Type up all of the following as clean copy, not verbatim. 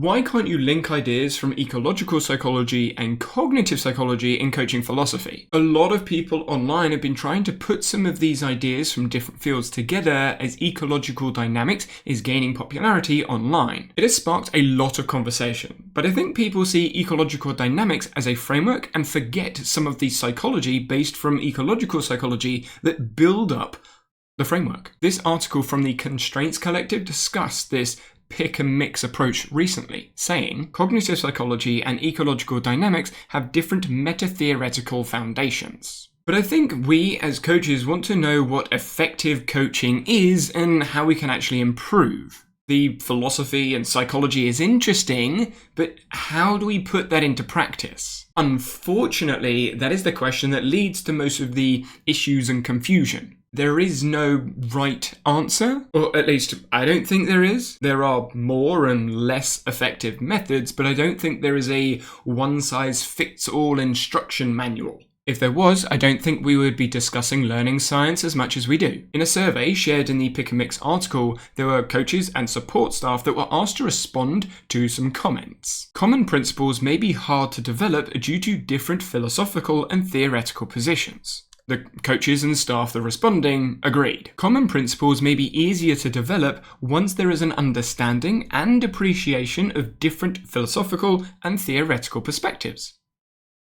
Why can't you link ideas from ecological psychology and cognitive psychology in coaching philosophy? A lot of people online have been trying to put some of these ideas from different fields together as ecological dynamics is gaining popularity online. It has sparked a lot of conversation, but I think people see ecological dynamics as a framework and forget some of the psychology based from ecological psychology that build up the framework. This article from the Constraints Collective discussed this pick and mix approach recently, saying cognitive psychology and ecological dynamics have different meta-theoretical foundations. But I think we as coaches want to know what effective coaching is and how we can actually improve. The philosophy and psychology is interesting, but how do we put that into practice? Unfortunately, that is the question that leads to most of the issues and confusion. There is no right answer, or at least I don't think there is. There are more and less effective methods, but I don't think there is a one-size-fits-all instruction manual. If there was, I don't think we would be discussing learning science as much as we do. In a survey shared in the Pick and Mix article, there were coaches and support staff that were asked to respond to some comments. Common principles may be hard to develop due to different philosophical and theoretical positions. The coaches and staff that are responding agreed. Common principles may be easier to develop once there is an understanding and appreciation of different philosophical and theoretical perspectives.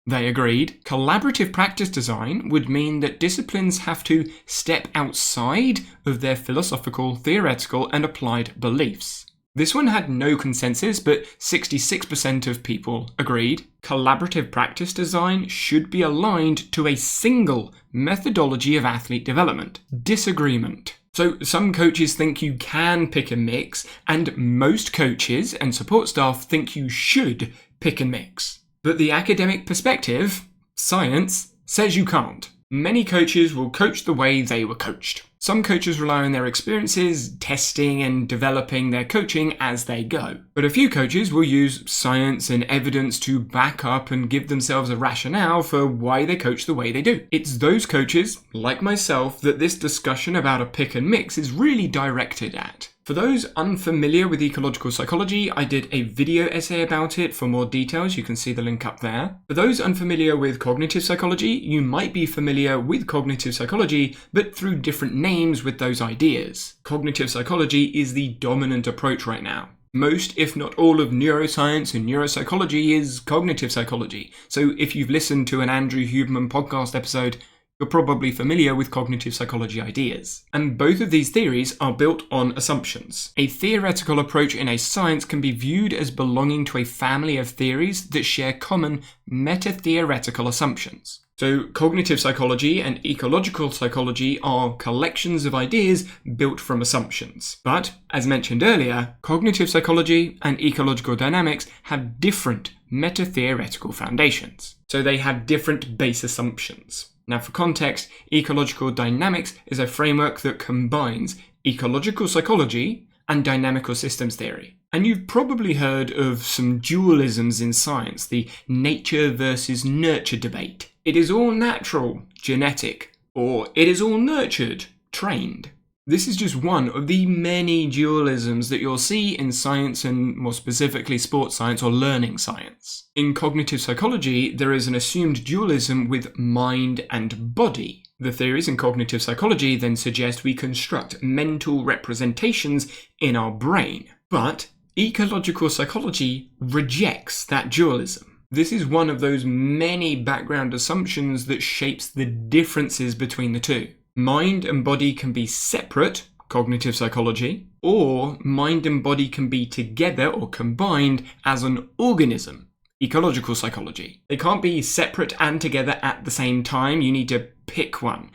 They agreed. Collaborative practice design would mean that disciplines have to step outside of their philosophical, theoretical, and applied beliefs. This one had no consensus, but 66% of people agreed. Collaborative practice design should be aligned to a single methodology of athlete development. Disagreement. So some coaches think you can pick and mix, and most coaches and support staff think you should pick and mix. But the academic perspective, science, says you can't. Many coaches will coach the way they were coached. Some coaches rely on their experiences, testing and developing their coaching as they go. But a few coaches will use science and evidence to back up and give themselves a rationale for why they coach the way they do. It's those coaches, like myself, that this discussion about a pick and mix is really directed at. For those unfamiliar with ecological psychology, I did a video essay about it. For more details, you can see the link up there. For those unfamiliar with cognitive psychology, you might be familiar with cognitive psychology, but through different names with those ideas. Cognitive psychology is the dominant approach right now. Most, if not all, of neuroscience and neuropsychology is cognitive psychology. So if you've listened to an Andrew Huberman podcast episode, you're probably familiar with cognitive psychology ideas. And both of these theories are built on assumptions. A theoretical approach in a science can be viewed as belonging to a family of theories that share common meta-theoretical assumptions. So cognitive psychology and ecological psychology are collections of ideas built from assumptions. But, as mentioned earlier, cognitive psychology and ecological dynamics have different meta-theoretical foundations. So they have different base assumptions. Now, for context, ecological dynamics is a framework that combines ecological psychology and dynamical systems theory. And you've probably heard of some dualisms in science, the nature versus nurture debate. It is all natural, genetic, or it is all nurtured, trained. This is just one of the many dualisms that you'll see in science and more specifically sports science or learning science. In cognitive psychology, there is an assumed dualism with mind and body. The theories in cognitive psychology then suggest we construct mental representations in our brain. But ecological psychology rejects that dualism. This is one of those many background assumptions that shapes the differences between the two. Mind and body can be separate, cognitive psychology, or mind and body can be together or combined as an organism, ecological psychology. They can't be separate and together at the same time. You need to pick one.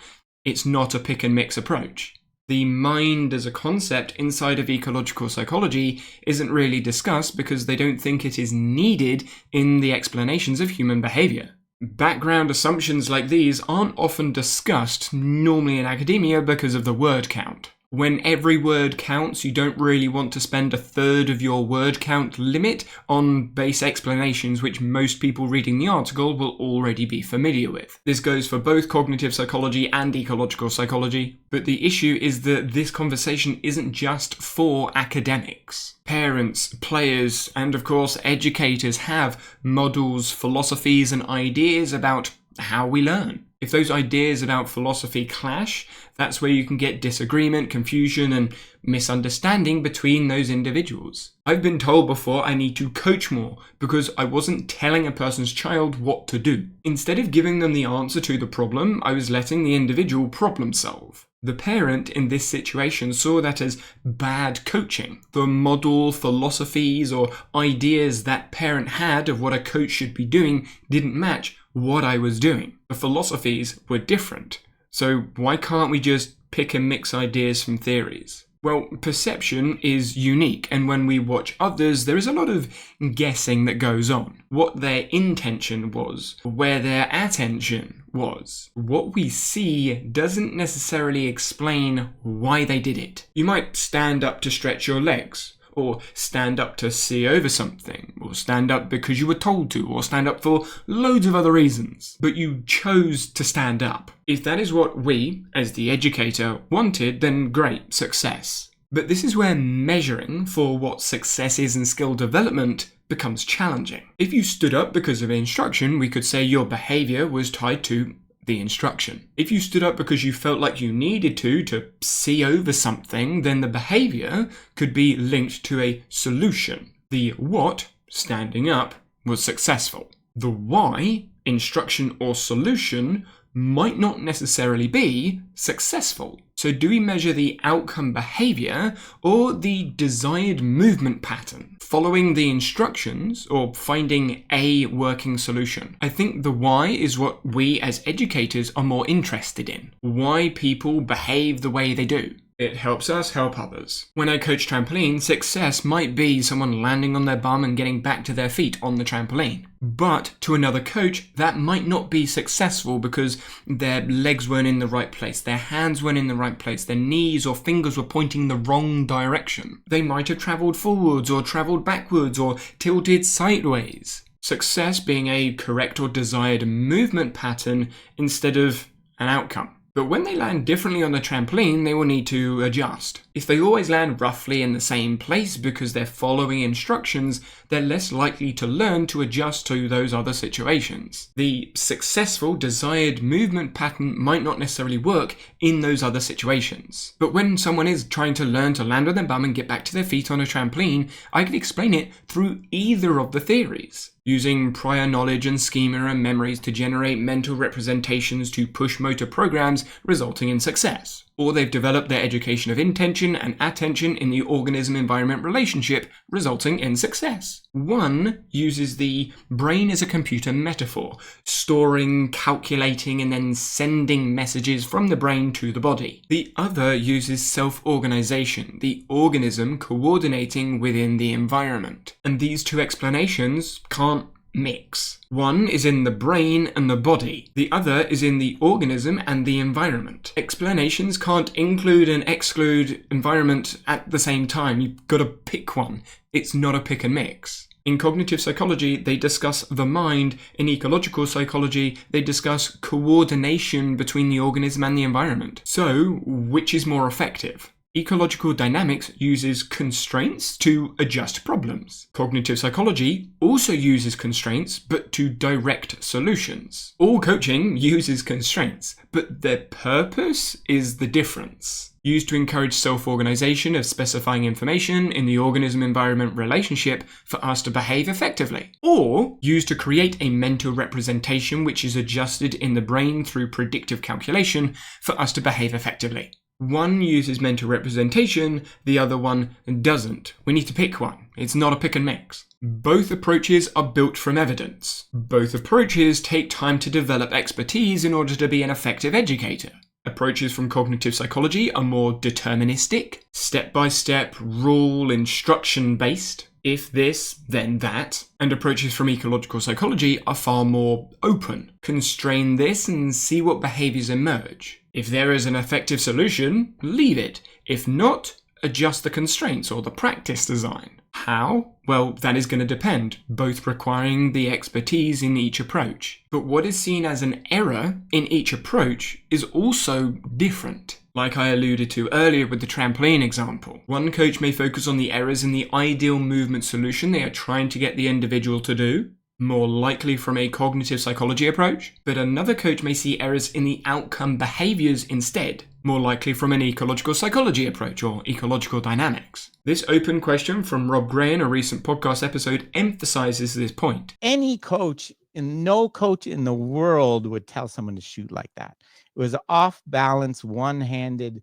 It's not a pick and mix approach. The mind as a concept inside of ecological psychology isn't really discussed because they don't think it is needed in the explanations of human behavior. Background assumptions like these aren't often discussed, normally in academia, because of the word count. When every word counts, you don't really want to spend a third of your word count limit on base explanations which most people reading the article will already be familiar with. This goes for both cognitive psychology and ecological psychology, but the issue is that this conversation isn't just for academics. Parents, players, and of course educators have models, philosophies, and ideas about how we learn. If those ideas about philosophy clash, that's where you can get disagreement, confusion, and misunderstanding between those individuals. I've been told before I need to coach more because I wasn't telling a person's child what to do. Instead of giving them the answer to the problem, I was letting the individual problem solve. The parent in this situation saw that as bad coaching. The model, philosophies, or ideas that parent had of what a coach should be doing didn't match what I was doing. The philosophies were different. So why can't we just pick and mix ideas from theories? Well, perception is unique, and when we watch others, there is a lot of guessing that goes on. What their intention was, where their attention was. What we see doesn't necessarily explain why they did it. You might stand up to stretch your legs, or stand up to see over something, or stand up because you were told to, or stand up for loads of other reasons. But you chose to stand up. If that is what we, as the educator, wanted, then great, success. But this is where measuring for what success is in skill development becomes challenging. If you stood up because of instruction, we could say your behavior was tied to the instruction. If you stood up because you felt like you needed to see over something, then the behavior could be linked to a solution. The what, standing up, was successful. The why, instruction or solution, might not necessarily be successful. So do we measure the outcome behavior or the desired movement pattern? Following the instructions or finding a working solution? I think the why is what we as educators are more interested in. Why people behave the way they do. It helps us help others. When I coach trampoline, success might be someone landing on their bum and getting back to their feet on the trampoline. But to another coach, that might not be successful because their legs weren't in the right place, their hands weren't in the right place, their knees or fingers were pointing the wrong direction. They might have travelled forwards or travelled backwards or tilted sideways. Success being a correct or desired movement pattern instead of an outcome. But when they land differently on the trampoline, they will need to adjust. If they always land roughly in the same place because they're following instructions, they're less likely to learn to adjust to those other situations. The successful desired movement pattern might not necessarily work in those other situations. But when someone is trying to learn to land on their bum and get back to their feet on a trampoline, I can explain it through either of the theories. Using prior knowledge and schema and memories to generate mental representations to push motor programs resulting in success. Or they've developed their education of intention and attention in the organism-environment relationship, resulting in success. One uses the brain as a computer metaphor, storing, calculating, and then sending messages from the brain to the body. The other uses self-organization, the organism coordinating within the environment. And these two explanations can't mix. One is in the brain and the body. The other is in the organism and the environment. Explanations can't include and exclude environment at the same time. You've got to pick one. It's not a pick and mix. In cognitive psychology, they discuss the mind. In ecological psychology, they discuss coordination between the organism and the environment. So, which is more effective? Ecological dynamics uses constraints to adjust problems. Cognitive psychology also uses constraints, but to direct solutions. All coaching uses constraints, but their purpose is the difference. Used to encourage self-organization of specifying information in the organism-environment relationship for us to behave effectively. Or used to create a mental representation which is adjusted in the brain through predictive calculation for us to behave effectively. One uses mental representation, the other one doesn't. We need to pick one. It's not a pick and mix. Both approaches are built from evidence. Both approaches take time to develop expertise in order to be an effective educator. Approaches from cognitive psychology are more deterministic, step-by-step, rule, instruction-based. If this, then that. And approaches from ecological psychology are far more open. Constrain this and see what behaviors emerge. If there is an effective solution, leave it. If not, adjust the constraints or the practice design. How? Well, that is going to depend, both requiring the expertise in each approach. But what is seen as an error in each approach is also different. Like I alluded to earlier with the trampoline example, one coach may focus on the errors in the ideal movement solution they are trying to get the individual to do, more likely from a cognitive psychology approach, but another coach may see errors in the outcome behaviors instead, more likely from an ecological psychology approach or ecological dynamics. This open question from Rob Gray in a recent podcast episode emphasizes this point. Any coach, and no coach in the world would tell someone to shoot like that. It was an off-balance, one-handed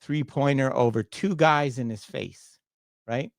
three-pointer over two guys in his face, right?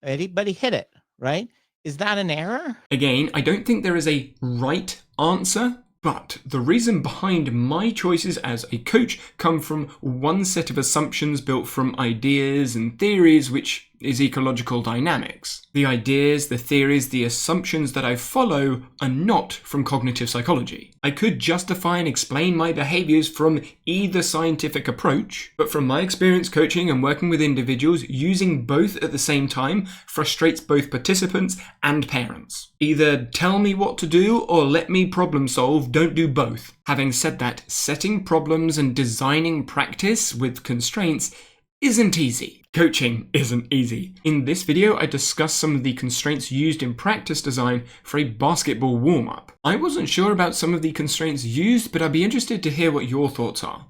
But he hit it, right? Is that an error? Again, I don't think there is a right answer, but the reason behind my choices as a coach come from one set of assumptions built from ideas and theories, which is ecological dynamics. The ideas, the theories, the assumptions that I follow are not from cognitive psychology. I could justify and explain my behaviors from either scientific approach, but from my experience coaching and working with individuals, using both at the same time frustrates both participants and parents. Either tell me what to do or let me problem solve, don't do both. Having said that, setting problems and designing practice with constraints isn't easy. Coaching isn't easy. In this video, I discuss some of the constraints used in practice design for a basketball warm-up. I wasn't sure about some of the constraints used, but I'd be interested to hear what your thoughts are.